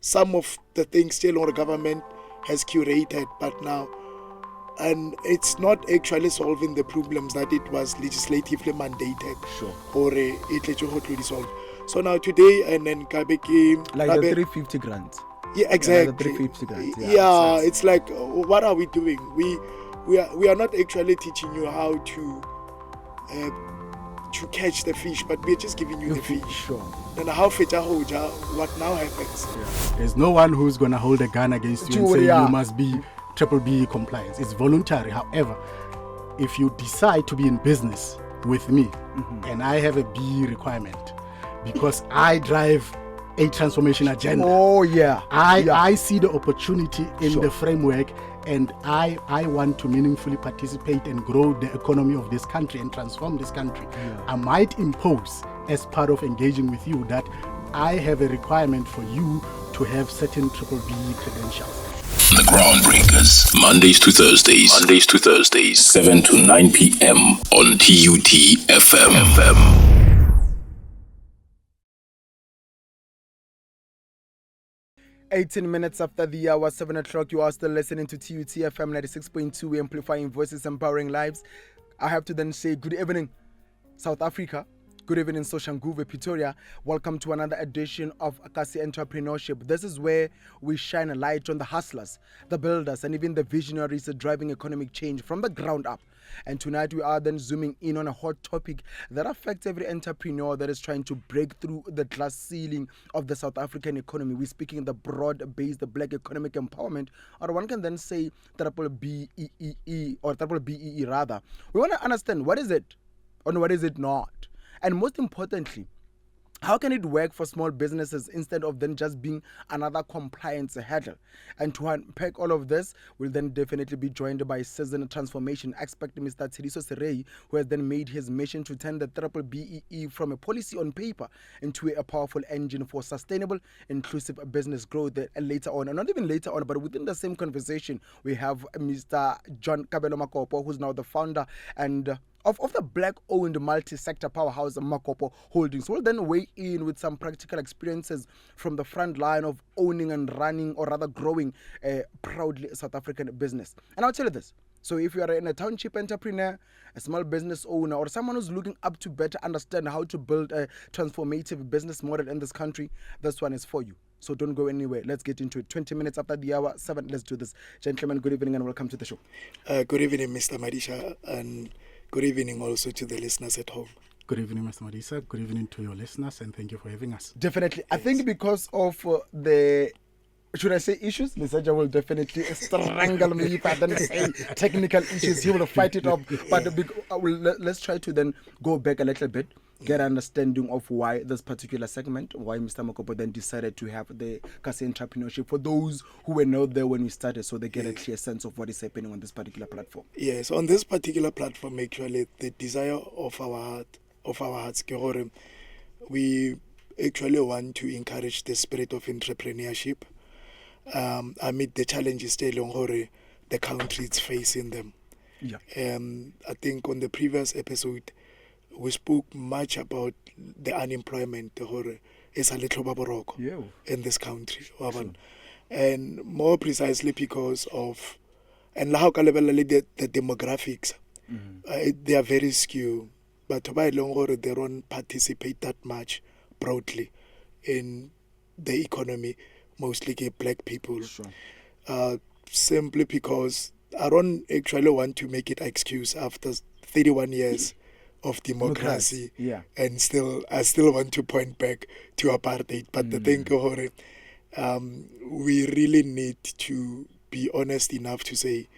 some of the things still our government has curated, but now, and it's not actually solving the problems that it was legislatively mandated. Sure. Or it solve. So now today, and then Like the 350 grants. Yeah, exactly. The 350 grants. Yeah, it's like, what are we doing? We are not actually teaching you how to catch the fish, but we're just giving you the fish. Sure. Then how hoja, what now happens? Yeah. There's no one who's gonna hold a gun against you and say you must be BBBEE compliance. It's voluntary. However, if you decide to be in business with me, and I have a B requirement because I drive a transformation agenda. I see the opportunity in the framework, and I want to meaningfully participate and grow the economy of this country and transform this country. I might impose, as part of engaging with you, that I have a requirement for you to have certain BBBEE credentials. The Groundbreakers, Mondays to Thursdays, 7 to 9 p.m. on TUTFM. 18 minutes after the hour, 7 o'clock, you are still listening to TUTFM 96.2, amplifying voices, empowering lives. I have to then say good evening, South Africa. Good evening, Soshanguve, Pretoria. Welcome to another edition of Kasi Entrepreneurship. This is where we shine a light on the hustlers, the builders, and even the visionaries driving economic change from the ground up. And tonight we are then zooming in on a hot topic that affects every entrepreneur that is trying to break through the glass ceiling of the South African economy. We're speaking the broad-based black economic empowerment, or one can then say BBBEE, or BBBEE rather. We want to understand, what is it and what is it not? And most importantly, how can it work for small businesses instead of then just being another compliance hurdle? And to unpack all of this, we'll then definitely be joined by seasoned transformation expert, Mr. Tshidiso Serei, who has then made his mission to turn the BBBEE from a policy on paper into a powerful engine for sustainable, inclusive business growth. Later on, and not even later on, but within the same conversation, we have Mr. Kabelo Makopo, who's now the founder and of the black-owned multi-sector powerhouse Makopo Holdings. We'll then weigh in with some practical experiences from the front line of owning and running, or rather growing, a proudly South African business. And I'll tell you this. So if you are a township entrepreneur, a small business owner, or someone who's looking up to better understand how to build a transformative business model in this country, this one is for you. So don't go anywhere. Let's get into it. 20 minutes after the hour, 7. Let's do this. Gentlemen, good evening and welcome to the show. Good evening, Mr. Madisa, and good evening also to the listeners at home. Good evening, Mr. Madisa. Good evening to your listeners, and thank you for having us. Definitely. Yes. I think because of the, should I say issues? Lisaja will definitely strangle me if I then say technical issues. He will fight it up. But let's try to then go back a little bit, get an understanding of why this particular segment, why Mr. Makopo then decided to have the Kasi Entrepreneurship for those who were not there when we started, so they get a clear sense of what is happening on this particular platform. Yes, on this particular platform, actually, the desire of our hearts, we actually want to encourage the spirit of entrepreneurship amid the challenges the country is facing them. Yeah. I think on the previous episode, we spoke much about the unemployment in this country. Sure. And more precisely because of, and how the demographics, they are very skewed, but they don't participate that much broadly in the economy, mostly black people. Sure. Simply because I don't actually want to make it excuse after 31 years of democracy, and I still want to point back to apartheid. But the thing, we really need to be honest enough to say,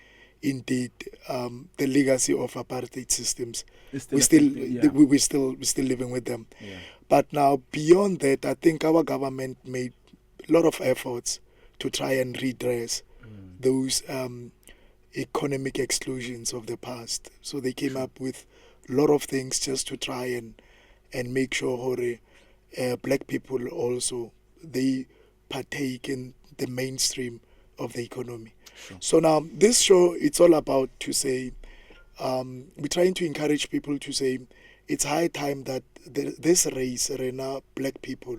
indeed, the legacy of apartheid systems, we're still living with them. Yeah. But now, beyond that, I think our government made a lot of efforts to try and redress those economic exclusions of the past. So they came up with a lot of things just to try and make sure black people also, they partake in the mainstream of the economy. Sure. So now this show, it's all about to say, we're trying to encourage people to say it's high time that this race, black people,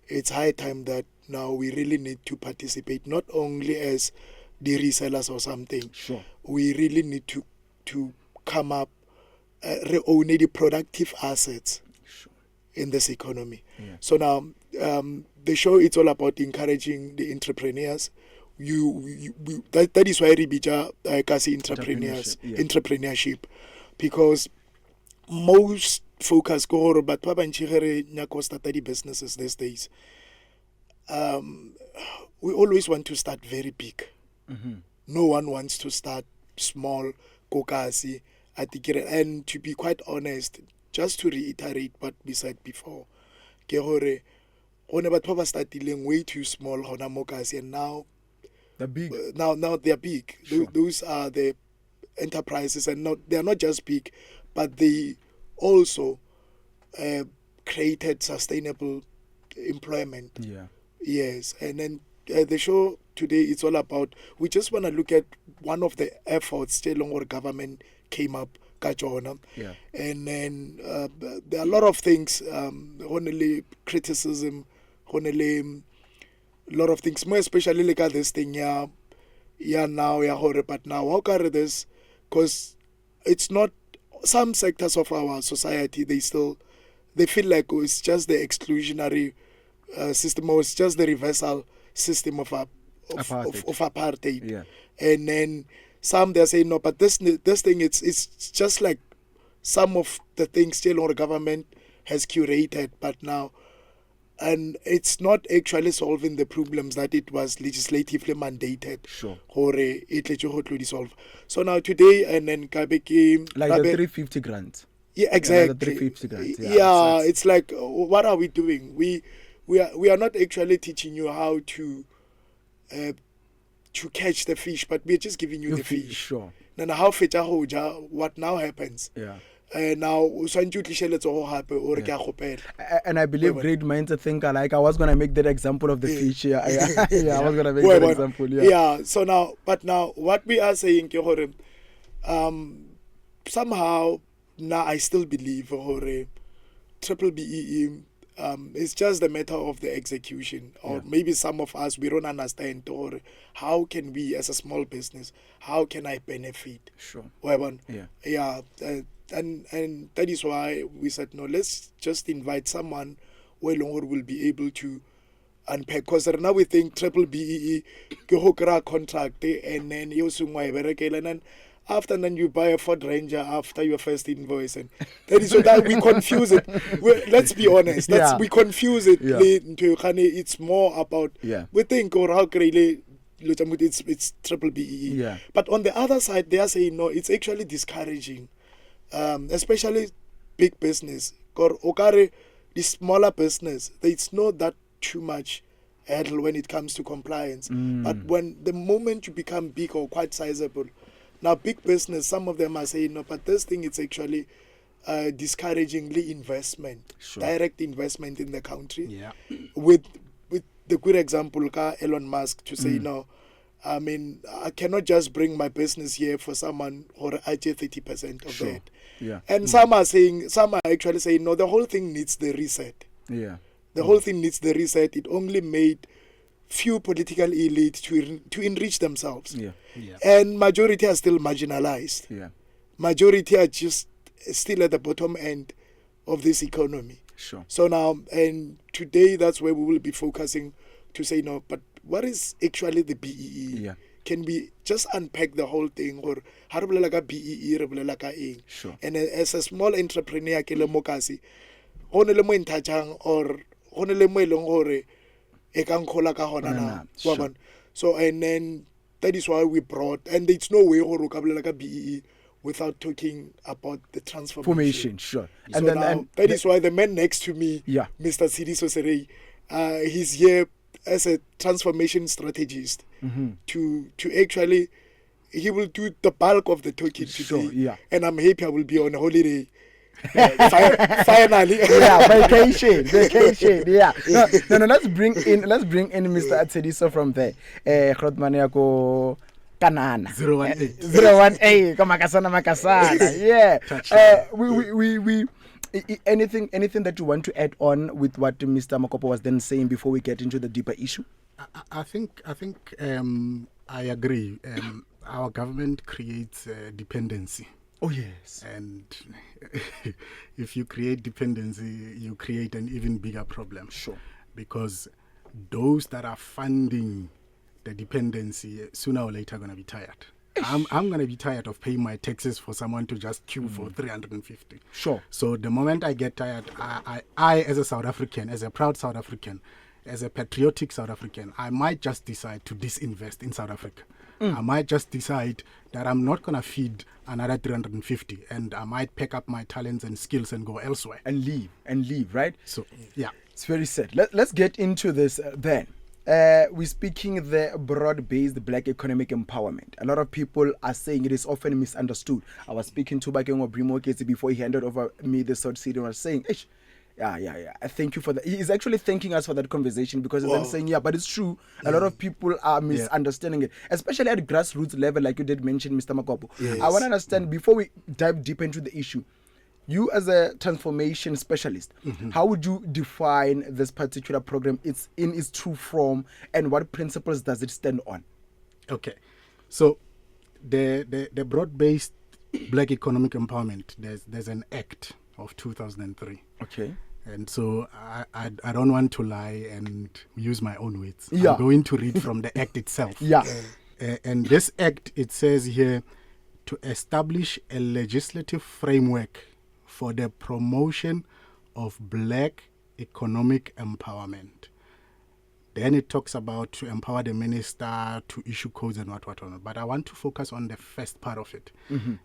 it's high time that now we really need to participate, not only as the resellers or something. Sure. We really need to come up, own the productive assets in this economy. Yeah. So now the show, it's all about encouraging the entrepreneurs. That is why we Kasi Entrepreneurship, because most focus go but study businesses these days. We always want to start very big. No one wants to start small, kokasi, and to be quite honest, just to reiterate what we said before, start dealing way too small, and now they're big. Now they're big. Sure. Those are the enterprises, and they are not just big, but they also created sustainable employment. Yeah. Yes, and then the show today, it's all about, we just want to look at one of the efforts our government came up, yeah. And then there are a lot of things, only criticism, only a lot of things, more especially like this thing, but now, how can this, because it's not, some sectors of our society, they feel like it's just the exclusionary system, or it's just the reversal system of apartheid. Yeah. And then some, they're saying, no, but this thing, it's just like some of the things still our government has curated, but now, and it's not actually solving the problems that it was legislatively mandated. Sure. So now today, and then Kabeki, like the 350 grants. Yeah, exactly. Like the 350 grants. Yeah, it's like, what are we doing? We are not actually teaching you how to catch the fish, but we're just giving you the fish. Sure. Now how hoja, what now happens? Yeah. Now, and I believe great minds think alike. I was gonna make that example of the fish. Yeah, I was gonna make that example. Yeah. Yeah. So now, what we are saying, somehow now I still believe BBBEE. It's just a matter of the execution, or maybe some of us, we don't understand, or how can we, as a small business, how can I benefit? Sure. Yeah. And that is why we said, no, let's just invite someone who will be able to unpack. Because now we think BBBEE, contract, and then you and then after then you buy a Ford Ranger after your first invoice, and that is so that we confuse it. Let's be honest, we confuse it. It's more about we think, or how really it's BBBEE. Yeah. But on the other side, they are saying no, it's actually discouraging, especially big business. Or the smaller business, it's not that too much hurdle when it comes to compliance. But when the moment you become big or quite sizable, now big business, some of them are saying no, but this thing, it's actually discouragingly investment, direct investment in the country. Yeah. With the good example, Elon Musk, to say no, I mean, I cannot just bring my business here for someone or I get 30% of that. Yeah. And some are actually saying no, the whole thing needs the reset. Yeah. The whole thing needs the reset. It only made few political elites to enrich themselves. Yeah. And majority are still marginalized. Yeah. Majority are just still at the bottom end of this economy. Sure. So now, and today, that's where we will be focusing to say no, but what is actually the BBBEE? Yeah. Can we just unpack the whole thing, or how do we like a BBBEE? Sure. And as a small entrepreneur, Kasi, honele mo intachang or honele mo elong hore ekang khola ka hona na. Sure. So and then that is why we brought, and it's no way hore ka like a BBBEE without talking about the transformation. Sure. So and that is why the man next to me, Mr. Sidiso Serei, he's here as a transformation strategist to actually, he will do the bulk of the talking today. Sure, yeah. And I'm happy I will be on holiday. Finally. Vacation. Yeah. No, let's bring in Mr. Sidiso from there. Khrotmaniako Kanana 018 Makasana. Yeah. Anything that you want to add on with what Mr. Makopo was then saying before we get into the deeper issue? I think I agree. Our government creates dependency. Oh yes. And if you create dependency, you create an even bigger problem. Sure. Because those that are funding the dependency sooner or later are going to be tired. I'm going to be tired of paying my taxes for someone to just queue for 350. Sure. So the moment I get tired, I as a South African, as a proud South African, as a patriotic South African, I might just decide to disinvest in South Africa. I might just decide that I'm not going to feed another 350 and I might pick up my talents and skills and go elsewhere. And leave, right? So, yeah. It's very sad. Let's get into this then. We're speaking the broad-based black economic empowerment. A lot of people are saying it is often misunderstood. I was speaking to Bakeng Obrimo Kezi before he handed over me the South City and was saying, yeah. I thank you for that. He's actually thanking us for that conversation because he's then saying, yeah, but it's true. A lot of people are misunderstanding it, especially at grassroots level, like you did mention, Mr. Makopo. Yes. I want to understand, before we dive deep into the issue, you as a transformation specialist, how would you define this particular program? It's in its true form, and what principles does it stand on? Okay. So the broad-based black economic empowerment, there's an act of 2003. Okay. And so I don't want to lie and use my own words. Yeah. I'm going to read from the act itself. Yeah. And this act, it says here, to establish a legislative framework for the promotion of black economic empowerment. Then it talks about to empower the minister to issue codes and what. But I want to focus on the first part of it.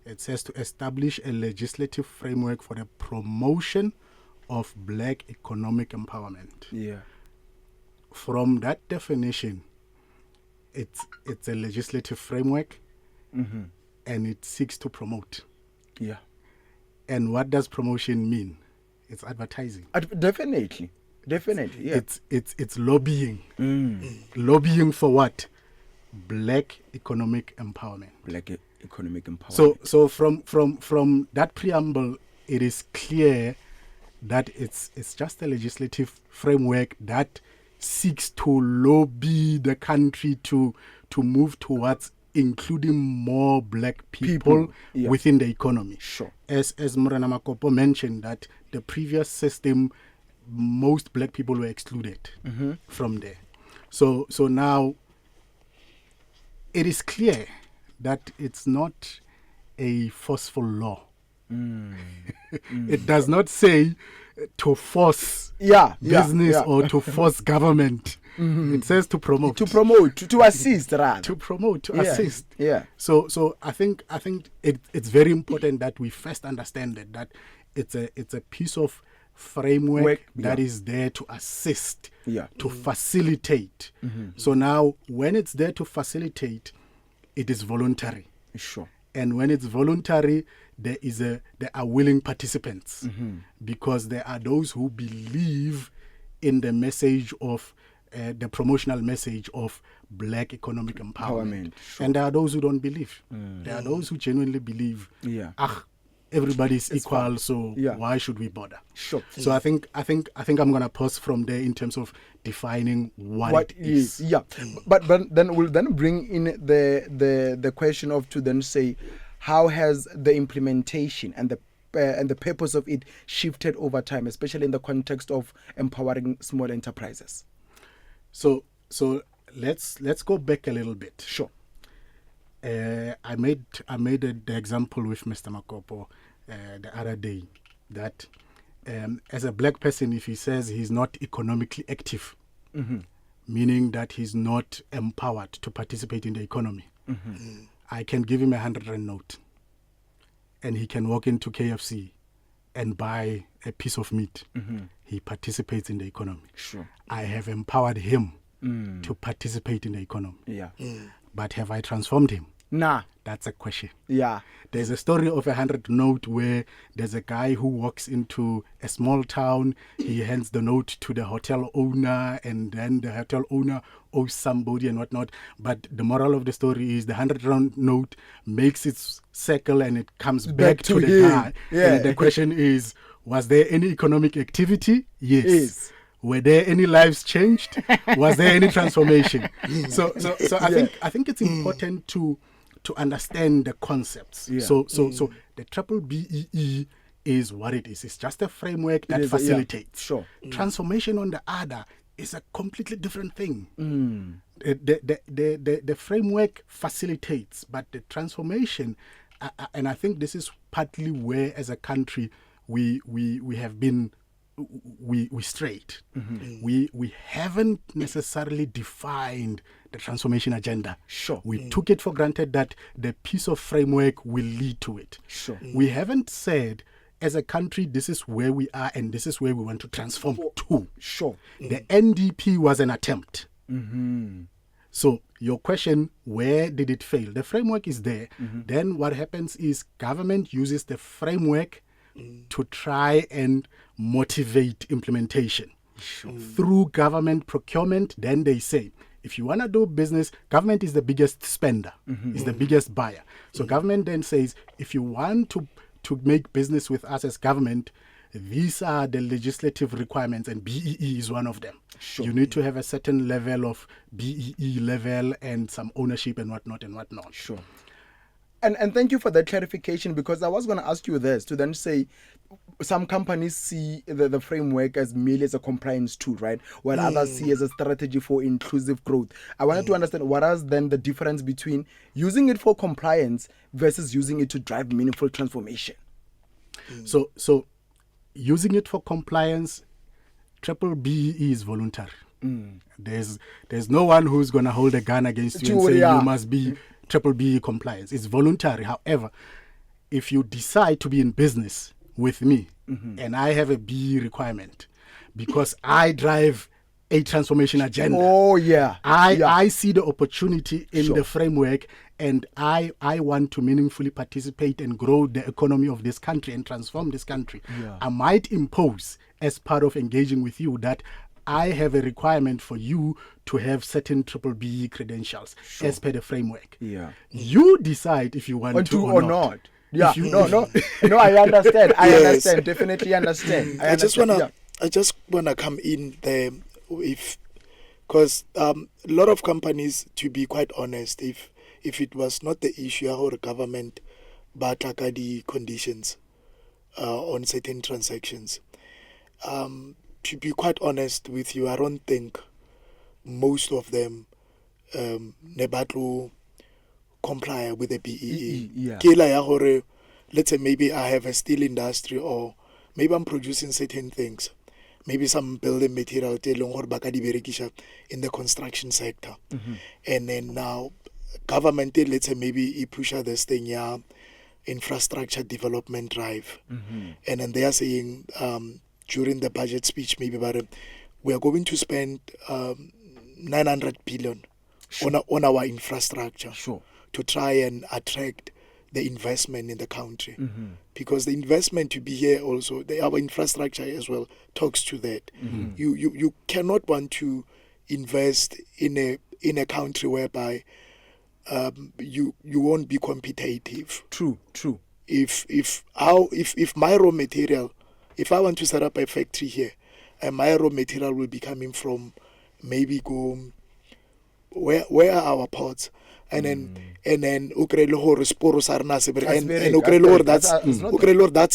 It says to establish a legislative framework for the promotion of black economic empowerment. Yeah. From that definition, it's a legislative framework, and it seeks to promote. Yeah. And what does promotion mean? It's advertising. Definitely. Yeah. It's lobbying. Lobbying for what? Black economic empowerment. Black economic empowerment. So from that preamble, it is clear that it's just a legislative framework that seeks to lobby the country to move towards including more black people within the economy. Sure. As Morana Makopo mentioned, that the previous system, most black people were excluded from there. So now it is clear that it's not a forceful law. It does not say to force business or to force government. It says to promote. To assist, rather. To promote, to assist. Yeah. So I think it's very important that we first understand that it's a piece of framework that is there to assist, to facilitate. So now when it's there to facilitate, it is voluntary. Sure. And when it's voluntary, there are willing participants, because there are those who believe in the message of the promotional message of black economic empowerment. Sure. And there are those who don't believe. There are those who genuinely believe, everybody's equal, fine. So why should we bother? Sure. So I think I'm gonna pause from there in terms of defining what it is. Yeah. But then we'll then bring in the question of to then say, how has the implementation and the purpose of it shifted over time, especially in the context of empowering small enterprises? So let's go back a little bit. Sure. I made the example with Mr. Makopo the other day that as a black person, if he says he's not economically active, meaning that he's not empowered to participate in the economy, I can give him a 100 rand note and he can walk into KFC and buy a piece of meat. He participates in the economy. Sure. I have empowered him to participate in the economy. Yeah. But have I transformed him? Nah. That's a question. Yeah. There's a story of a 100 note where there's a guy who walks into a small town. He hands the note to the hotel owner, and then the hotel owner owes somebody and whatnot. But the moral of the story is the 100 rand note makes its circle and it comes back to the guy. Yeah. And the question is, Was there any economic activity? Yes. Were there any lives changed? Was there any transformation? So I think it's important to understand the concepts. Yeah. So the BBBEE is what it is. It's just a framework that facilitates. Sure. Transformation on the other is a completely different thing. The framework facilitates, but the transformation, and I think this is partly where, as a country, we have been we strayed. We haven't necessarily defined the transformation agenda. Sure. We took it for granted that the piece of framework will lead to it. Sure. We haven't said, as a country, this is where we are and this is where we want to transform to. Sure. The NDP was an attempt. So your question, where did it fail? The framework is there. Then what happens is government uses the framework to try and motivate implementation. Through government procurement, then they say, if you want to do business, government is the biggest spender, is the biggest buyer. So government then says, if you want to make business with us as government, these are the legislative requirements, and BEE is one of them. Sure. You need to have a certain level of BEE level and some ownership and whatnot. Sure. And thank you for that clarification, because I was going to ask you this, to then say some companies see the framework as merely as a compliance tool, right? While others see as a strategy for inclusive growth. I wanted to understand what is then the difference between using it for compliance versus using it to drive meaningful transformation. So using it for compliance, BBBEE is voluntary. There's no one who's going to hold a gun against you and say you must be BBBEE compliance. It's voluntary. However, if you decide to be in business with me and I have a BE requirement because I drive a transformation agenda. I see the opportunity in the framework, and I want to meaningfully participate and grow the economy of this country and transform this country. I might impose, as part of engaging with you, that I have a requirement for you to have certain BBBEE credentials as per the framework. You decide if you want to or not. No, I understand. I understand. Definitely understand. I just wanna come in there, because a lot of companies, to be quite honest, if it was not the issue or government but the conditions on certain transactions, to be quite honest with you, I don't think most of them nebatlo comply with the BEE. Let's say maybe I have a steel industry, or maybe I'm producing certain things, maybe some building material in the construction sector, and then now government, let's say maybe push this thing, infrastructure development drive, and then they are saying during the budget speech, maybe we are going to spend 900 billion on our infrastructure to try and attract the investment in the country, because the investment to be here also, our infrastructure as well talks to that. You cannot want to invest in a country whereby you won't be competitive. True. If my raw material, if I want to set up a factory here, and my raw material will be coming from maybe where are our ports, and then that's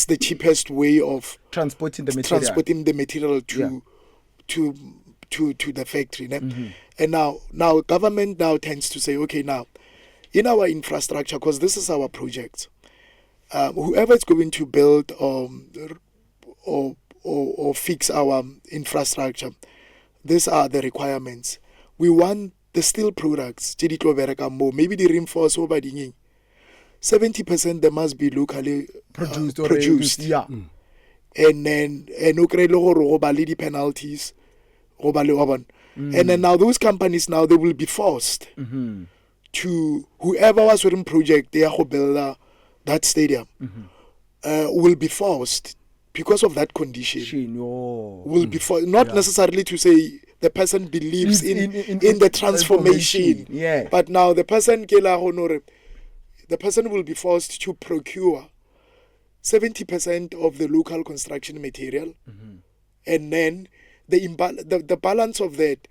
the cheapest way of transporting the material to the factory. And now government now tends to say, okay, now in our infrastructure, because this is our project, whoever is going to build or fix our infrastructure, these are the requirements. We want the steel products, maybe the reinforced over 70% they must be locally produced. And then the penalties. And then now those companies, now they will be forced to, whoever was running project, they are build that stadium, will be forced, because of that condition, will be forced, not necessarily to say the person believes in the transformation. But now the person will be forced to procure 70% of the local construction material, and then the balance of that,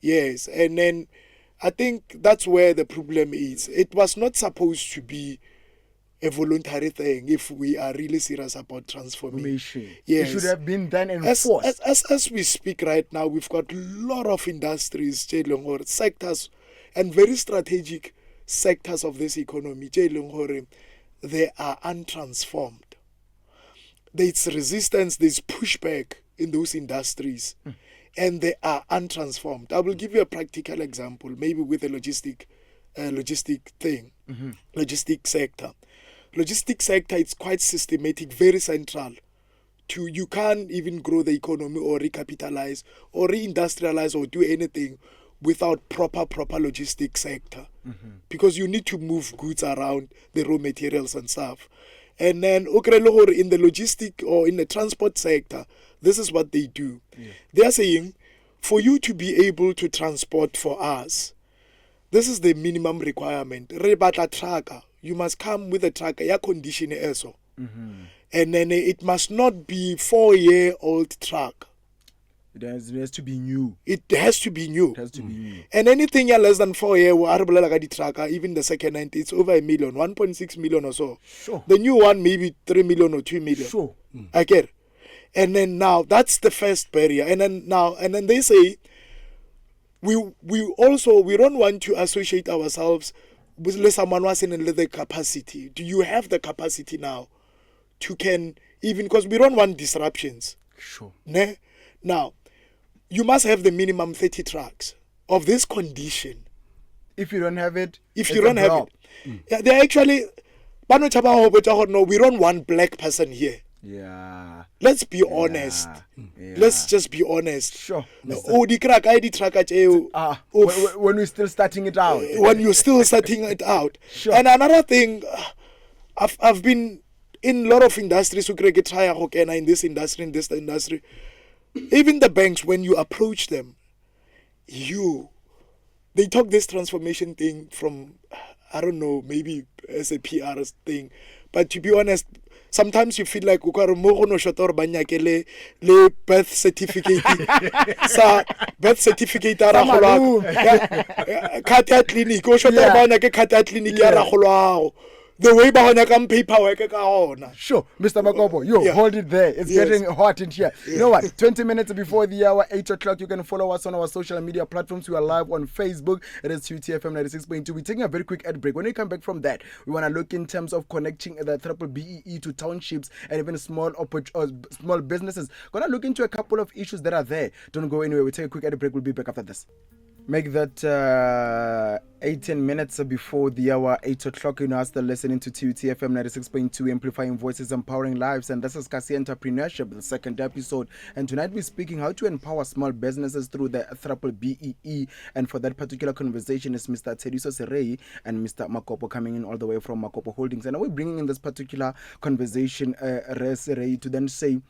yes, and then I think that's where the problem is. It was not supposed to be a voluntary thing if we are really serious about transformation. Yes. It should have been done and enforced. As we speak right now, we've got a lot of industries, or sectors, and very strategic sectors of this economy, they are untransformed. There's resistance, there's pushback in those industries, and they are untransformed. I will give you a practical example, maybe with a logistic sector. Logistic sector, it's quite systematic, very central to, you can't even grow the economy or recapitalize or reindustrialize or do anything without proper logistic sector, because you need to move goods around, the raw materials and stuff. And then in the logistic or in the transport sector, this is what they do. They are saying, for you to be able to transport for us, this is the minimum requirement. Tracker, you must come with a tracker, air condition also. And then it must not be 4-year-old truck. It has to be new. It has to be new. And anything less than 4 years, even the second hand, it's over $1 million, 1.6 million or so. Sure. The new one maybe 3 million or 2 million. Sure. I get it. And then now that's the first barrier. And then they say we don't want to associate ourselves with someone who has the capacity. Do you have the capacity now to can even, because we don't want disruptions. Sure. Now, you must have the minimum 30 trucks of this condition. If you don't have it, yeah, they actually, no, we don't want black person here. Yeah. Let's be honest. Yeah. Let's just be honest. Sure. When we're still starting it out. When you're still starting it out. Sure. And another thing, I've been in a lot of industries who try in this industry. Even the banks, when you approach them, they talk this transformation thing from, I don't know, maybe as a PR thing. But to be honest, sometimes you feel like le birth certificate. Birth certificate clinic. Clinic. The way paperwork. Sure, Mr. Makopo, hold it there. It's getting hot in here. You know what? 20 minutes before the hour, 8 o'clock, you can follow us on our social media platforms. We are live on Facebook. It is TUTFM 96.2. We're taking a very quick ad break. When we come back from that, we want to look in terms of connecting the BBBEE to townships and even small businesses. Going to look into a couple of issues that are there. Don't go anywhere. We take a quick ad break. We'll be back after this. Make that 18 minutes before the hour, 8 o'clock. You know, still listening to TUTFM 96.2, Amplifying Voices, Empowering Lives. And this is Kasi Entrepreneurship, the second episode. And tonight we're speaking how to empower small businesses through the BBBEE. And for that particular conversation is Mr. Tediso Serei and Mr. Makopo coming in all the way from Makopo Holdings. And we're bringing in this particular conversation, Serei, to then say,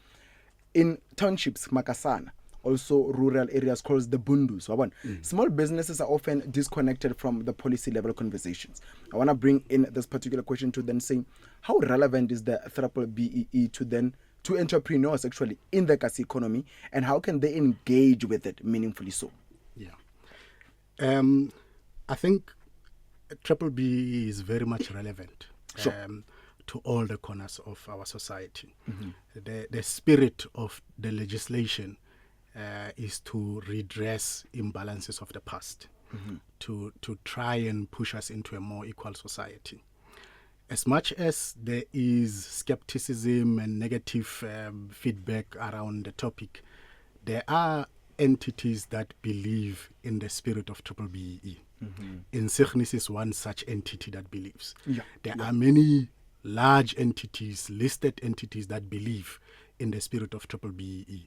in townships, Makasana, also rural areas called the Bundu. So small businesses are often disconnected from the policy level conversations. I want to bring in this particular question to then say, how relevant is the BBBEE to entrepreneurs actually in the Kasi economy, and how can they engage with it meaningfully so? Yeah. I think BBBEE is very much relevant. Sure. To all the corners of our society. The spirit of the legislation is to redress imbalances of the past, to try and push us into a more equal society. As much as there is skepticism and negative feedback around the topic, there are entities that believe in the spirit of BBBEE. Insignis is one such entity that believes. There are many large entities, listed entities that believe in the spirit of BBBEE.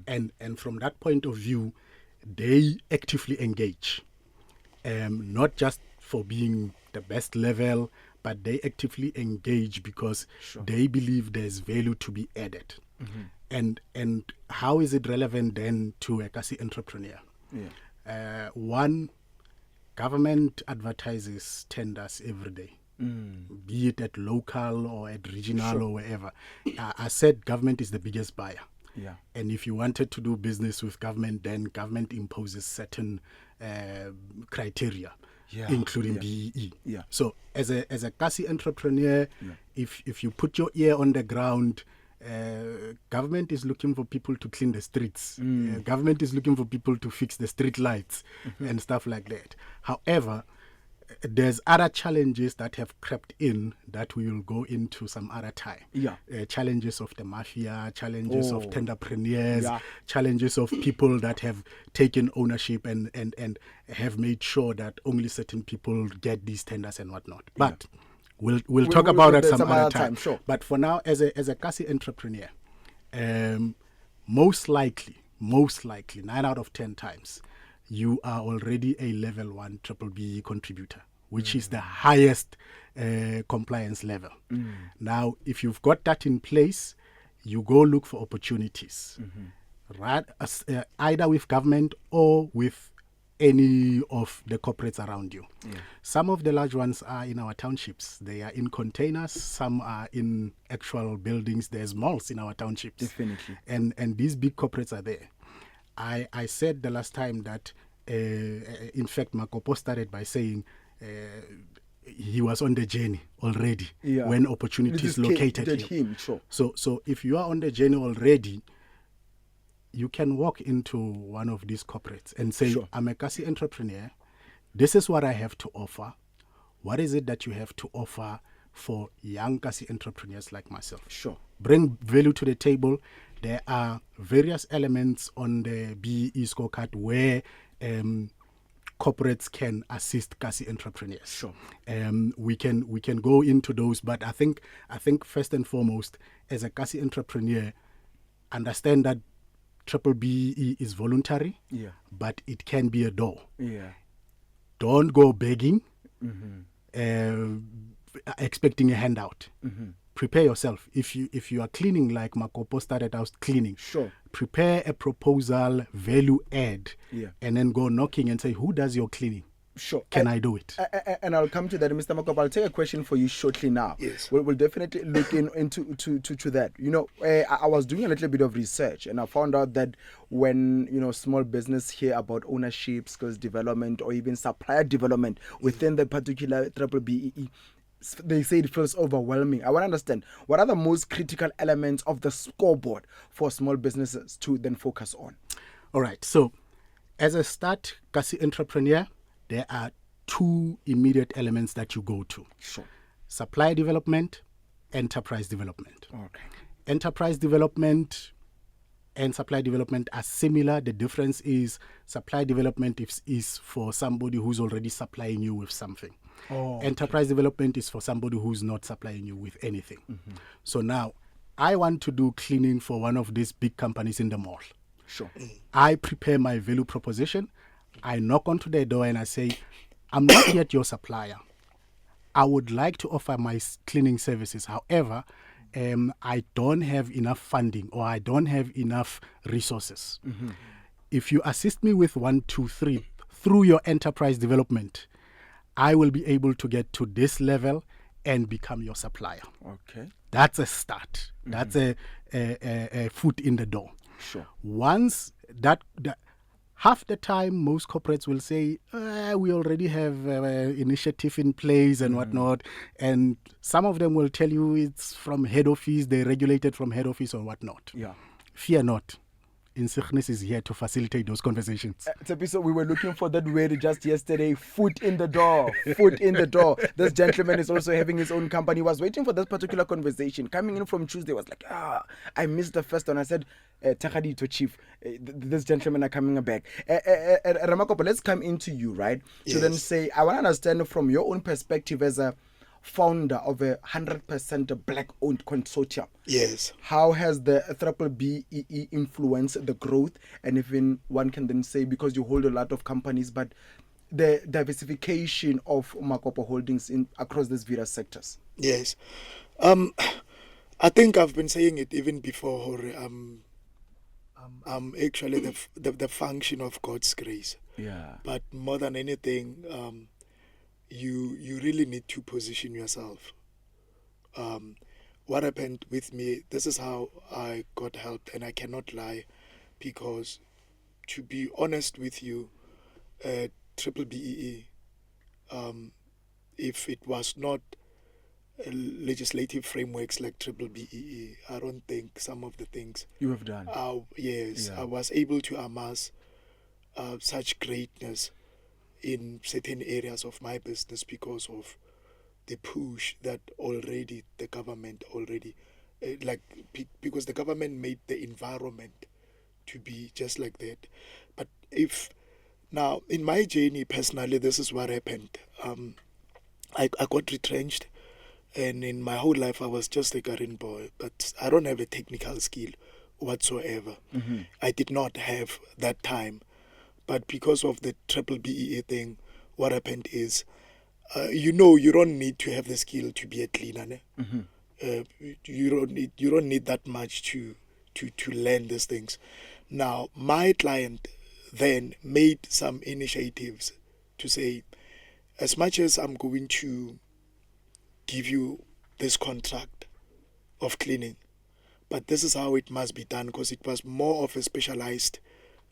And from that point of view, they actively engage, not just for being the best level, but they actively engage because they believe there's value to be added. And how is it relevant then to a Kasi entrepreneur? One, government advertises tenders every day, be it at local or at regional or wherever. I said government is the biggest buyer. Yeah. And if you wanted to do business with government, then government imposes certain criteria, including BEE. Yeah. So as a Kasi entrepreneur, if you put your ear on the ground, government is looking for people to clean the streets. Government is looking for people to fix the street lights and stuff like that. However, there's other challenges that have crept in that we will go into some other time. Yeah. Challenges of the mafia, challenges of tenderpreneurs, challenges of people that have taken ownership and have made sure that only certain people get these tenders and whatnot. But we'll talk about it some other time. Sure. But for now, as a Kasi entrepreneur, most likely, 9 out of 10 times, you are already a level 1 BBBEE contributor, which is the highest compliance level. Now, if you've got that in place, you go look for opportunities, right? Either with government or with any of the corporates around you. Some of the large ones are in our townships. They are in containers. Some are in actual buildings. There's malls in our townships. Definitely. And these big corporates are there. I said the last time that, in fact, Makopo started by saying he was on the journey already when opportunities located him. Sure. So if you are on the journey already, you can walk into one of these corporates and say, I'm a Kasi entrepreneur. This is what I have to offer. What is it that you have to offer for young Kasi entrepreneurs like myself? Sure. Bring value to the table. There are various elements on the BEE scorecard where corporates can assist Kasi entrepreneurs. Sure. We can go into those, but I think first and foremost, as a Kasi entrepreneur, understand that BBBEE is voluntary, but it can be a door. Don't go begging, expecting a handout. Prepare yourself. If you are cleaning like Makopo started out cleaning, prepare a proposal, value add, and then go knocking and say, who does your cleaning? Can I do it? And I'll come to that, Mr. Makopo. I'll take a question for you shortly now. Yes. We'll definitely look into that. You know, I was doing a little bit of research and I found out that when, small business hear about ownership, skills development, or even supplier development within the particular BBBEE, they say it feels overwhelming. I want to understand, what are the most critical elements of the scoreboard for small businesses to then focus on? All right. So as a start, Kasi entrepreneur, there are 2 immediate elements that you go to. Sure. Supply development, enterprise development. Okay. Enterprise development and supply development are similar. The difference is supply development is for somebody who's already supplying you with something. Enterprise development is for somebody who's not supplying you with anything. So now, I want to do cleaning for one of these big companies in the mall. Sure. I prepare my value proposition. I knock onto their door and I say, I'm not yet your supplier. I would like to offer my cleaning services. However, I don't have enough funding or I don't have enough resources. If you assist me with 1, 2, 3 through your enterprise development, I will be able to get to this level and become your supplier. Okay. That's a start. That's a foot in the door. Sure. Once that half the time, most corporates will say, we already have initiative in place and whatnot. And some of them will tell you it's from head office, they're regulated from head office or whatnot. Yeah. Fear not. Insignis is here to facilitate those conversations. So we were looking for that word just yesterday, foot in the door, foot in the door. This gentleman is also having his own company. He was waiting for this particular conversation. Coming in from Tuesday, was like, I missed the first one. I said, Takadi to chief, this gentleman are coming back. Ramakopo, let's come into you, right? Yes. To then say, I want to understand from your own perspective as a founder of a 100% black-owned consortium. Yes. How has the BBBEE influenced the growth? And even one can then say, because you hold a lot of companies, but the diversification of Makopo Holdings across these various sectors. Yes. I think I've been saying it even before, actually the function of God's grace. Yeah. But more than anything, you really need to position yourself. What happened with me, this is how I got help, and I cannot lie, because to be honest with you, Triple BEE, if it was not legislative frameworks like Triple BEE, I don't think some of the things you have done. Yes, Yeah. I was able to amass such greatness in certain areas of my business because of the push that already the government because the government made the environment to be just like that. But if now in my journey personally, this is what happened. I got retrenched, and in my whole life I was just a garden boy, but I don't have a technical skill whatsoever. I did not have that time. But because of the Triple BEE thing, what happened is, you don't need to have the skill to be a cleaner. You don't need that much to learn these things. Now, my client then made some initiatives to say, as much as I'm going to give you this contract of cleaning, but this is how it must be done, because it was more of a specialized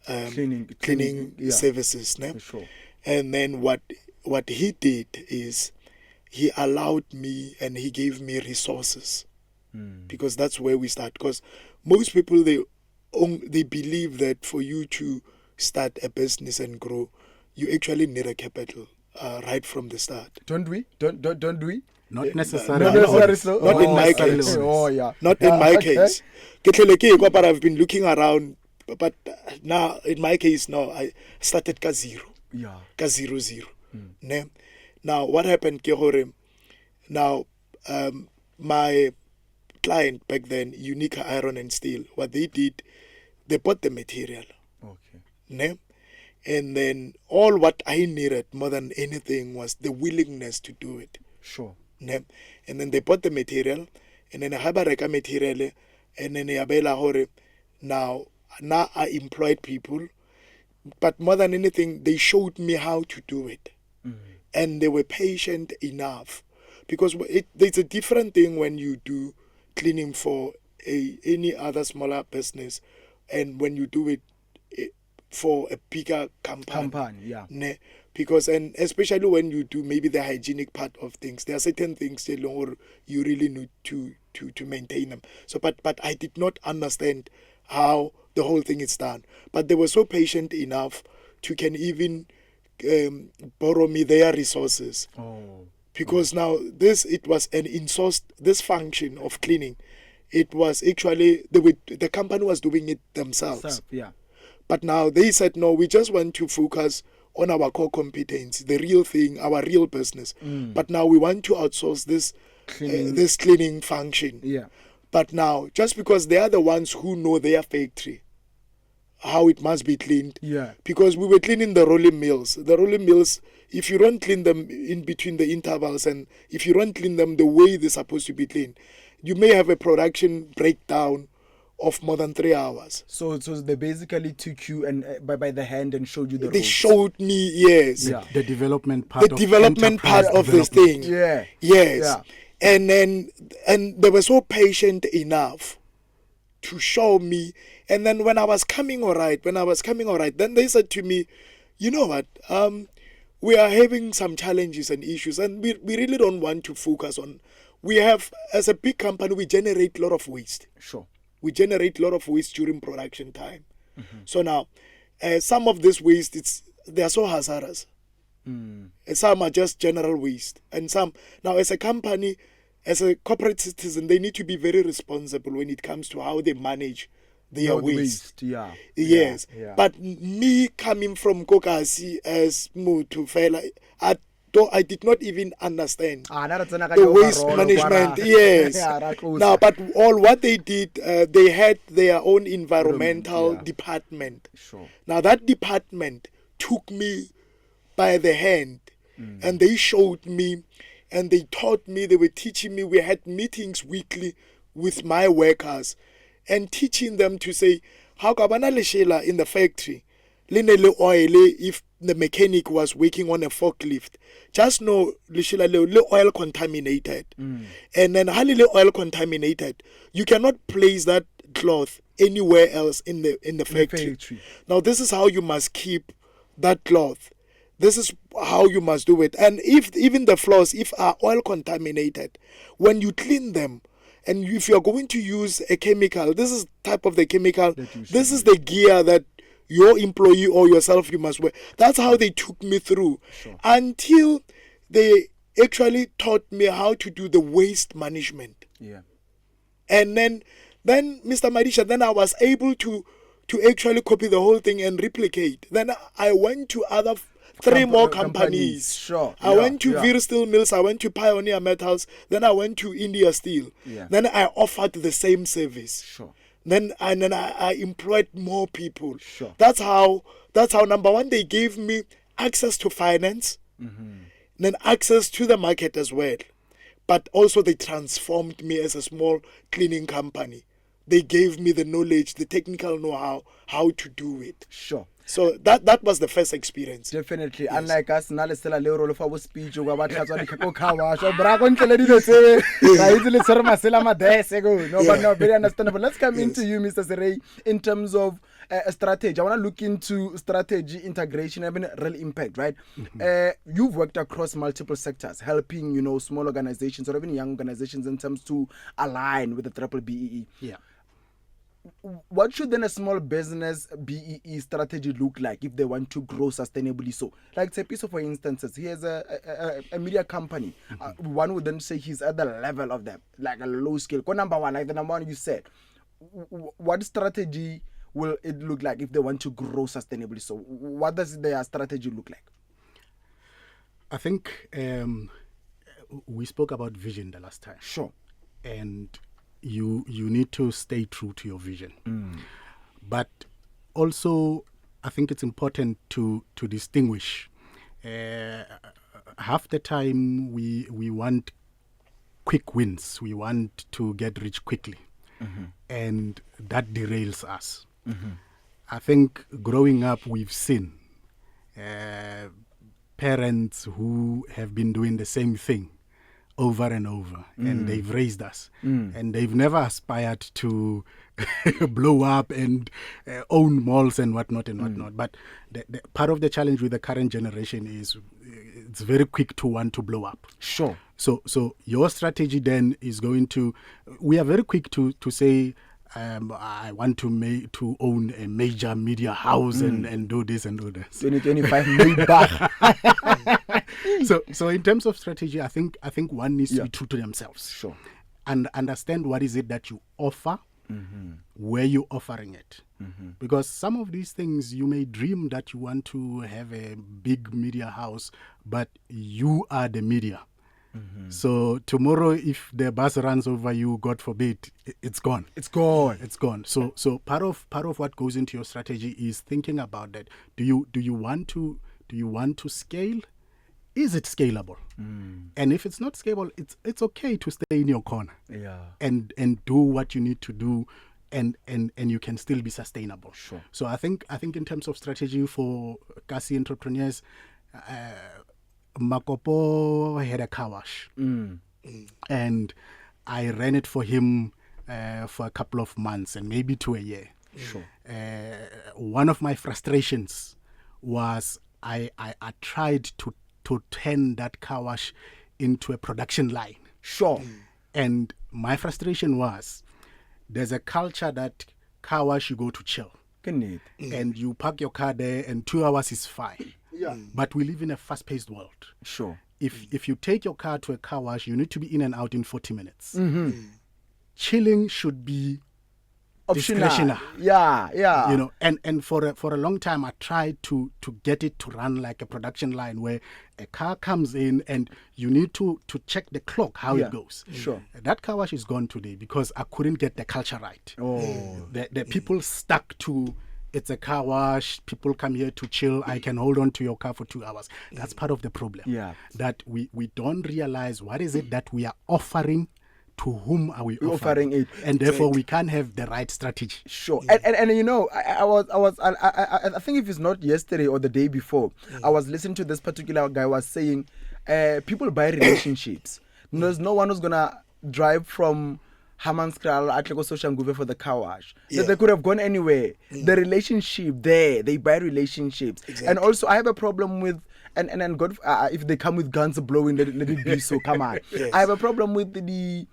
cleaning yeah, services. for sure. And then what he did is he allowed me and he gave me resources, because that's where we start. Because most people, they believe that for you to start a business and grow, you actually need a capital right from the start. Don't we? Don't we? Not necessarily. Not necessarily so. Not in my necessarily case. always. Oh yeah. Not in my case. But I've been looking around, but now in my case, no, I started ka zero. Yeah. Ka 0. Ne? Now what happened ke hore, now my client back then, Unique Iron and Steel, what they did, they bought the material. Okay. Ne? And then all what I needed more than anything was the willingness to do it. Sure. Ne? And then they bought the material, and then I have a reka material, and then now I employed people, but more than anything, they showed me how to do it. And they were patient enough, because there's a different thing when you do cleaning for any other smaller business, and when you do it for a bigger company. Yeah. Ne? Because, and especially when you do maybe the hygienic part of things, there are certain things that you really need to maintain them. So, but I did not understand how the whole thing is done. But they were so patient enough to can even borrow me their resources. Oh. Because now it was an insourced, this function of cleaning, it was actually, the company was doing it themselves. Yeah. But now they said, no, we just want to focus on our core competence, the real thing, our real business. But now we want to outsource this cleaning function. Yeah. But now, just because they are the ones who know their factory, how it must be cleaned. Yeah. Because we were cleaning the rolling mills. The rolling mills, if you don't clean them in between the intervals, and if you don't clean them the way they're supposed to be cleaned, you may have a production breakdown of more than 3 hours. So they basically took you and by the hand and showed you the They ropes. showed me, yes, Yeah. The development part. the development part of this thing. Yeah. Yes. Yeah. And they were so patient enough to show me. And then when I was coming all right, then they said to me, you know what, we are having some challenges and issues, and we really don't want to focus on, we have, as a big company, we generate a lot of waste. Sure. We generate a lot of waste during production time. So now, some of this waste, they are so hazardous. And some are just general waste. And some, now as a company, as a corporate citizen, they need to be very responsible when it comes to how they manage their waste. Yeah. Yes. Yeah. But me coming from Kokasi as Mutu Fela, I did not even understand the waste management. Yes. Now, but all what they did, they had their own environmental department. Sure. Now that department took me by the hand, and they showed me, and they taught me, they were teaching me. We had meetings weekly with my workers and teaching them to say, how kabana leshela in the factory, linele oil, if the mechanic was working on a forklift, just know le oil contaminated. And then highly oil contaminated, you cannot place that cloth anywhere else in the factory. Now this is how you must keep that cloth. This is how you must do it. And if even the floors, if are oil contaminated, when you clean them, and if you're going to use a chemical, this is type of the chemical, this is the gear that your employee or yourself you must wear. That's how they took me through until they actually taught me how to do the waste management. And then Mr. Madisa, then I was able to actually copy the whole thing and replicate. Then I went to other three more companies. I went to Vir Steel Mills, I went to Pioneer Metals, then I went to India Steel. Then I offered the same service. Then I employed more people. That's how number one, they gave me access to finance, then access to the market as well. But also they transformed me as a small cleaning company. They gave me the knowledge, the technical know-how, how to do it. So that was the first experience. Definitely. Yes. Unlike us, now let's tell a little of our speech. No, but now very understandable. Let's come into you, Mr. Seray, in terms of a strategy. I want to look into strategy, integration, and real impact, right? You've worked across multiple sectors, helping, small organizations or even young organizations in terms to align with the BBBEE. What should then a small business BEE strategy look like if they want to grow sustainably? So, like Tsepiso, for instance, here's a media company. One would then say he's at the level of them, like a low scale. Number one, like the number one you said. What strategy will it look like if they want to grow sustainably? So, what does their strategy look like? I think we spoke about vision the last time. And you need to stay true to your vision. But also, I think it's important to distinguish. Half the time we want quick wins. We want to get rich quickly. And that derails us. I think growing up, we've seen parents who have been doing the same thing over and over, and they've raised us, and they've never aspired to blow up and own malls and whatnot. But the part of the challenge with the current generation is it's very quick to want to blow up. So your strategy then is going to, we are very quick to say, I want to own a major media house and do this and do that. 2025 Maybach. So in terms of strategy, I think one needs to be true to themselves. And understand what is it that you offer, where you're offering it. Because some of these things you may dream that you want to have a big media house, but you are the media. So tomorrow, if the bus runs over you, God forbid, it's gone. It's gone. So part of what goes into your strategy is thinking about that. Do you want to scale? Is it scalable? And if it's not scalable, it's okay to stay in your corner. And do what you need to do, and you can still be sustainable. So I think in terms of strategy for Kasi Entrepreneurs, Makopo had a car wash, and I ran it for him for a couple of months and maybe to a year. One of my frustrations was I tried to turn that car wash into a production line. And my frustration was there's a culture that car wash you go to chill. And you park your car there and 2 hours is fine. But we live in a fast-paced world. If you take your car to a car wash, you need to be in and out in 40 minutes. Chilling should be discretionary. And for a long time I tried to get it to run like a production line where a car comes in and you need to check the clock how it goes. That car wash is gone today because I couldn't get the culture right. The people stuck to it's a car wash, people come here to chill, I can hold on to your car for 2 hours. That's part of the problem. That we don't realize what is it that we are offering to whom are we offering it, and therefore we can't have the right strategy. Sure. And you know, I think if it's not yesterday or the day before, I was listening to this particular guy was saying, people buy relationships. There's no one who's gonna drive from Hammanskral, Atlego Soshanguve for the car wash. They could have gone anywhere. The relationship there, they buy relationships. Exactly. And also, I have a problem with, and God, if they come with guns blowing, let it be so. Come on. Yes. I have a problem with the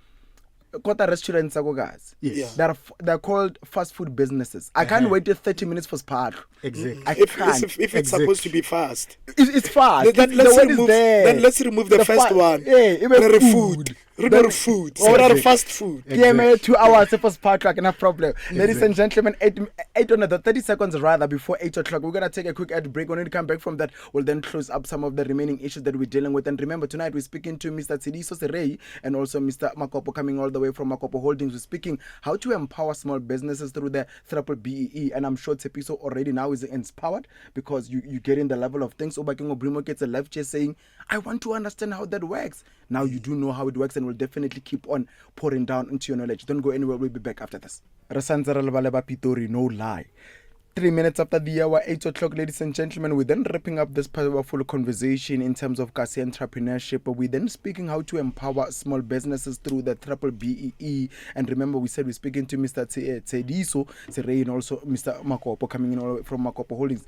Kota restaurants, guys. Yes. They're called fast food businesses. I can't wait 30 minutes for Spar. Exactly. If it's supposed to be fast, it's fast. Then let's remove the first one. Even food. Remember food. Or fast food. Yeah, 2 hours for Spar track, no problem. Ladies and gentlemen, 30 seconds rather before 8 o'clock. We're gonna take a quick ad break. When we come back from that, we'll then close up some of the remaining issues that we're dealing with. And remember, tonight we're speaking to Mr. Tsidiso Serei and also Mr. Makopo coming all the way from Makopo Holdings. We're speaking how to empower small businesses through the BBBEE. And I'm sure Tsepiso already now is inspired because you get in the level of things. Obaking Obrimo gets a live chat saying, I want to understand how that works. Now you do know how it works and will definitely keep on pouring down into your knowledge. Don't go anywhere. We'll be back after this. No lie. 3 minutes after the hour, 8 o'clock, ladies and gentlemen, we're then wrapping up this powerful conversation in terms of Kasi Entrepreneurship. We're then speaking how to empower small businesses through the BBBEE. And remember, we said we're speaking to Mr. Tsidiso Serei and also Mr. Makopo coming in all the way from Makopo Holdings.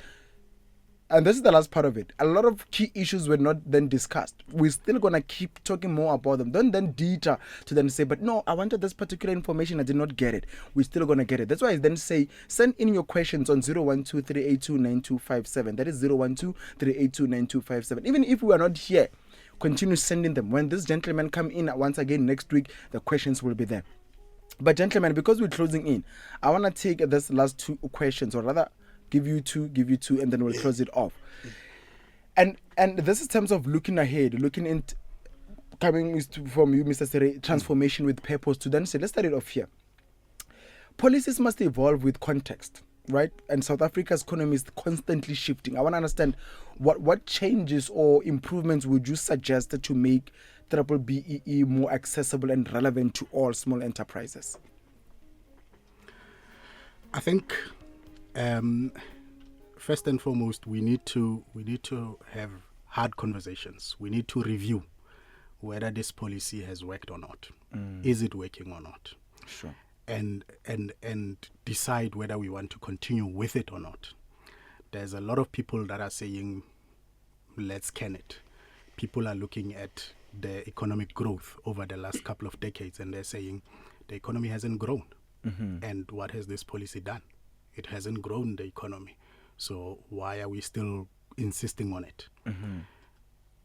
And this is the last part of it. A lot of key issues were not then discussed. We're still going to keep talking more about them. Don't then deter to then say, but no, I wanted this particular information. I did not get it. We're still going to get it. That's why I then say, send in your questions on 012-382-9257. That is 012-382-9257. Even if we are not here, continue sending them. When these gentlemen come in once again next week, the questions will be there. But gentlemen, because we're closing in, I want to take this last 2 questions, or rather, give you two, and then we'll close it off. And this is terms of looking ahead, coming from you, Mr. Serei, transformation with purpose. To then say, let's start it off here. Policies must evolve with context, right? And South Africa's economy is constantly shifting. I want to understand what changes or improvements would you suggest to make BBBEE more accessible and relevant to all small enterprises? I think first and foremost, we need to have hard conversations. We need to review whether this policy has worked or not. Is it working or not? Sure. And decide whether we want to continue with it or not. There's a lot of people that are saying, let's can it. People are looking at the economic growth over the last couple of decades and they're saying the economy hasn't grown. And what has this policy done? It hasn't grown the economy. So why are we still insisting on it?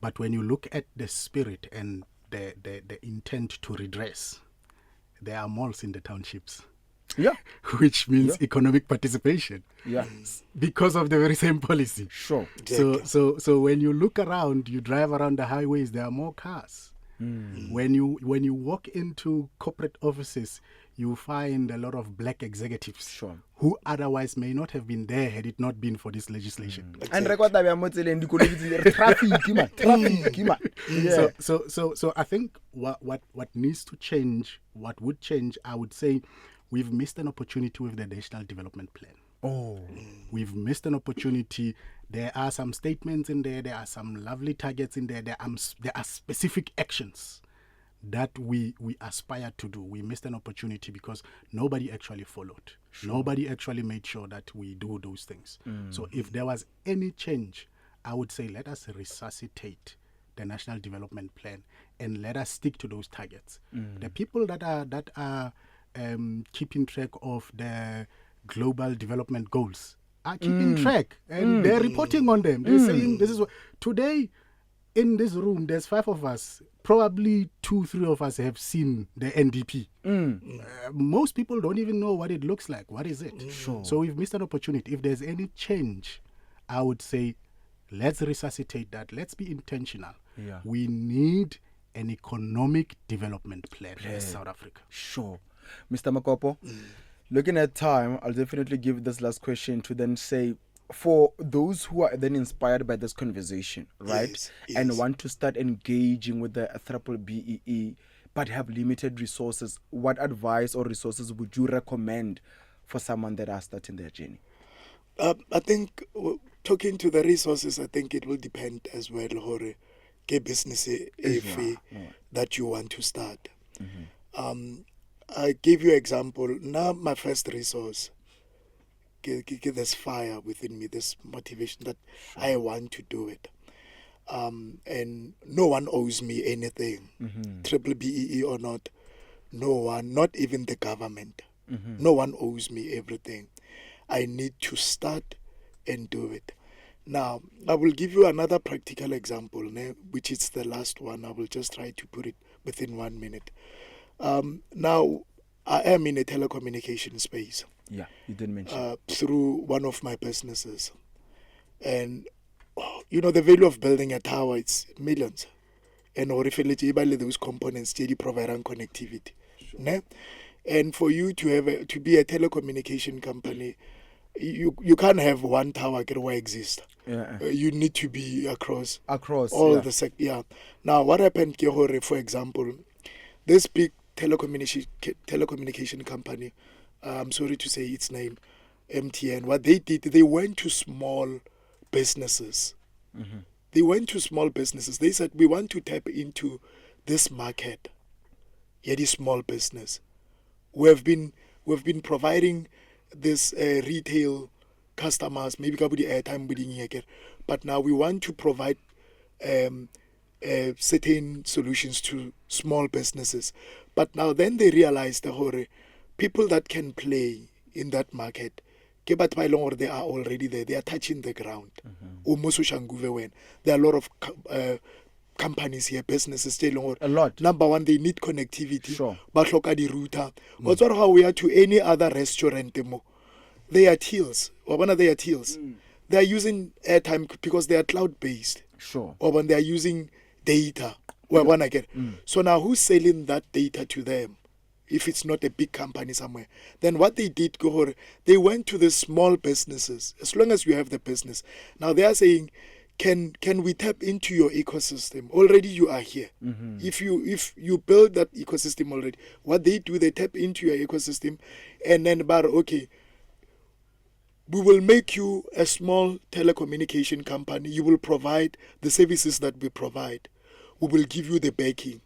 But when you look at the spirit and the intent to redress, there are malls in the townships. Yeah. Which means economic participation. Yeah. Because of the very same policy. Sure. So when you look around, you drive around the highways, there are more cars. When you walk into corporate offices, you find a lot of black executives who otherwise may not have been there had it not been for this legislation. And record that we are traffic. So I think what needs to change, what would change, I would say we've missed an opportunity with the National Development Plan. We've missed an opportunity. There are some statements in there. There are some lovely targets in there. There are specific actions that we aspire to do. We missed an opportunity because nobody actually followed. Nobody actually made sure that we do those things. So if there was any change, I would say let us resuscitate the National Development Plan and let us stick to those targets. The people that are keeping track of the global development goals are keeping track and they're reporting on them. They're saying this is what today in this room there's 5 of us, probably 2-3 of us have seen the NDP. Most people don't even know what it looks like. What is it? So we've missed an opportunity. If there's any change, I would say let's resuscitate that. Let's be intentional. We need an economic development plan in South Africa. Sure. Mr. Makopo, looking at time, I'll definitely give this last question to then say, for those who are then inspired by this conversation, right, and want to start engaging with the BBBEE, but have limited resources, what advice or resources would you recommend for someone that are starting their journey? I think talking to the resources, I think it will depend as well, Hore, ke business if that you want to start. I give you example. Now my first resource, this fire within me, this motivation that I want to do it. And no one owes me anything, triple BEE or not, no one, not even the government. No one owes me everything. I need to start and do it. Now, I will give you another practical example, which is the last one. I will just try to put it within 1 minute. Now, I am in a telecommunication space. Yeah, you did mention. Through one of my businesses. And, the value of building a tower, it's millions. And or if those components, they provide connectivity. Sure. And for you to be a telecommunication company, you can't have one tower that will exist. You need to be across all the sectors. Yeah. Now, what happened, for example, this big telecommunication company, I'm sorry to say its name, MTN, what they did, they went to small businesses. They went to small businesses. They said, we want to tap into this market. Yeah, this small business. We've been providing this retail customers, maybe airtime, but now we want to provide certain solutions to small businesses. But now then they realized the people that can play in that market, they are already there. They are touching the ground. There are a lot of companies here, businesses still. A lot. Number one, they need connectivity. Sure. But look at the router. But how we are to any other restaurant, they are tills. They are tills. They are using airtime because they are cloud based. Sure. Or when they are using data. So now who's selling that data to them? If it's not a big company somewhere, then what they did, they went to the small businesses. As long as you have the business, now they are saying, can we tap into your ecosystem? Already you are here. If you build that ecosystem already, what they do, they tap into your ecosystem, and then okay, we will make you a small telecommunication company. You will provide the services that we provide. We will give you the backing.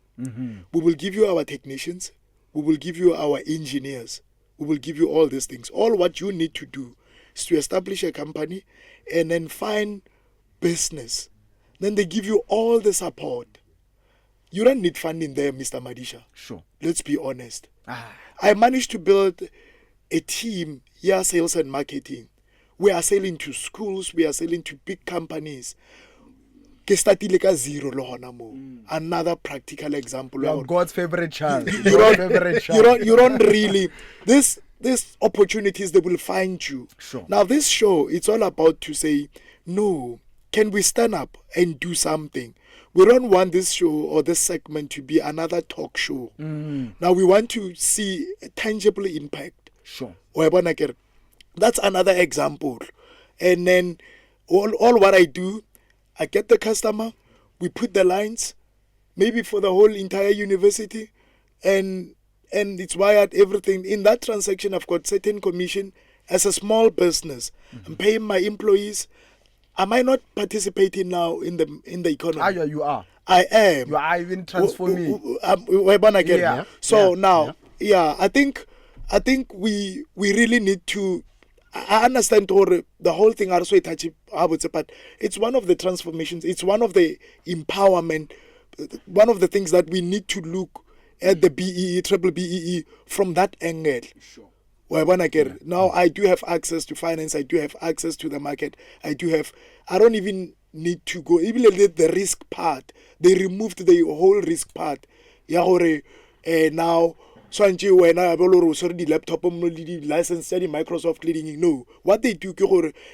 We will give you our technicians. We will give you our engineers. We will give you all these things. All what you need to do is to establish a company and then find business. Then they give you all the support. You don't need funding there, Mr. Madisa. Sure. Let's be honest. I managed to build a team, sales and marketing. We are selling to schools. We are selling to big companies. Another practical example. You are God's favorite child. You don't really. These opportunities, they will find you. Sure. Now this show, it's all about to say, no, can we stand up and do something? We don't want this show or this segment to be another talk show. Now we want to see a tangible impact. Sure. That's another example. And then all what I do, I get the customer, we put the lines, maybe for the whole entire university, and it's wired everything. In that transaction, I've got certain commission as a small business. I'm paying my employees. Am I not participating now in the economy? You are. I am. You are even transforming. I think we really need to. I understand the whole thing also but it's one of the transformations, it's one of the empowerment, one of the things that we need to look at the BEE, triple BEE from that angle. Sure. Now I do have access to finance, I do have access to the market, I don't even need to go, even the risk part, they removed the whole risk part. Now, so when I have already laptop license study Microsoft leading, no. What they do,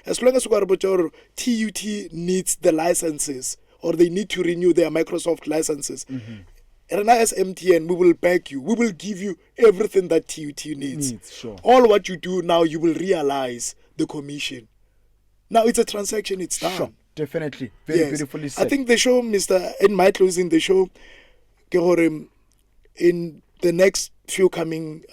as long as TUT needs the licenses or they need to renew their Microsoft licenses, and as MTN, we will back you. We will give you everything that TUT needs. Sure. All what you do now, you will realize the commission. Now it's a transaction, it's done. Sure. Definitely. Very beautifully said. I think the show, in my closing, the show, in the next few coming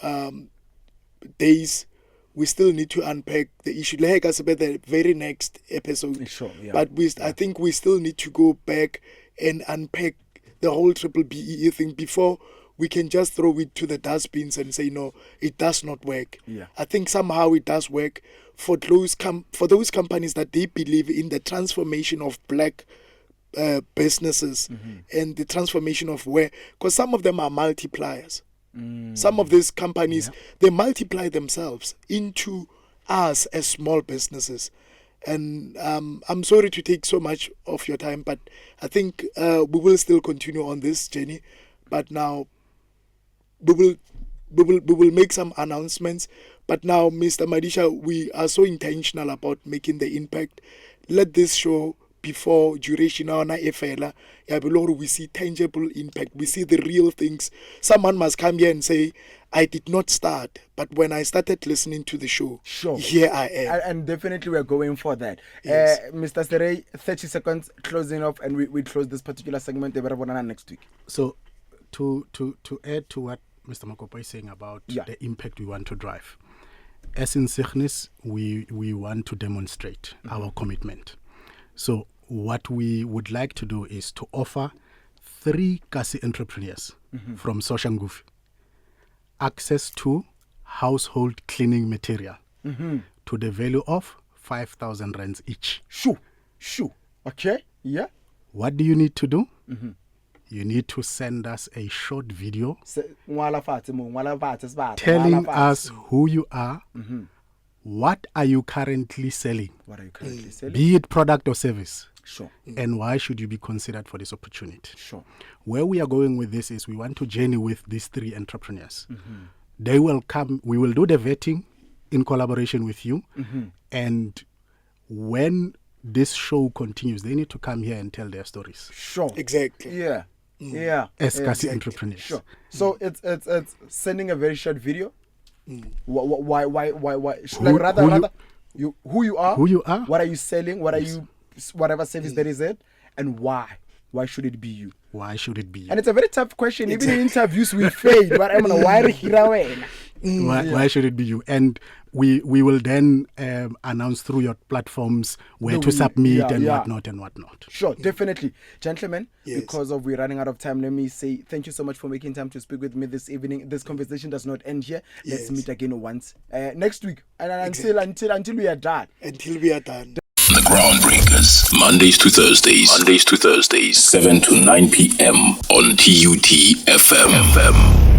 days, we still need to unpack the issue. Like I said, the very next episode. Sure, yeah. But I think we still need to go back and unpack the whole BBBEE thing before we can just throw it to the dustbins and say, no, it does not work. Yeah. I think somehow it does work for those companies that they believe in the transformation of black businesses and the transformation of where, because some of them are multipliers. Some of these companies, they multiply themselves into us as small businesses. And I'm sorry to take so much of your time, but I think we will still continue on this journey. But now we will make some announcements. But now, Mr. Madisa, we are so intentional about making the impact. Let this show before duration we see tangible impact. We see the real things. Someone must come here and say, I did not start, but when I started listening to the show, here I am. And definitely we're going for that. Yes. Mr. Serey, 30 seconds closing off, and we close this particular segment next week. So to add to what Mr. Makopo is saying about the impact we want to drive, as in Sickness, we want to demonstrate our commitment. So what we would like to do is to offer 3 Kasi entrepreneurs from Soshanguve access to household cleaning material to the value of 5,000 rands each. Sure. Okay, yeah. What do you need to do? You need to send us a short video telling us who you are, what are you currently selling, be it product or service, and why should you be considered for this opportunity. Where we are going with this is we want to journey with these 3 entrepreneurs. They will come, we will do the vetting in collaboration with you, and when this show continues, they need to come here and tell their stories. Exactly. Yeah. As Kasi entrepreneurs. So it's sending a very short video. Why? Who you are, what are you selling, what are you, whatever service there is it, and why should it be you? Why should it be you? And it's a very tough question. Even in interviews we failed, but I'm gonna why should it be you? And we will then announce through your platforms where to submit and whatnot. Sure, definitely. Gentlemen, because we're running out of time, let me say thank you so much for making time to speak with me this evening. This conversation does not end here. Let's meet again once next week, and until we are done. The Groundbreakers, Mondays to Thursdays, 7 to 9 p.m. on TUTFM.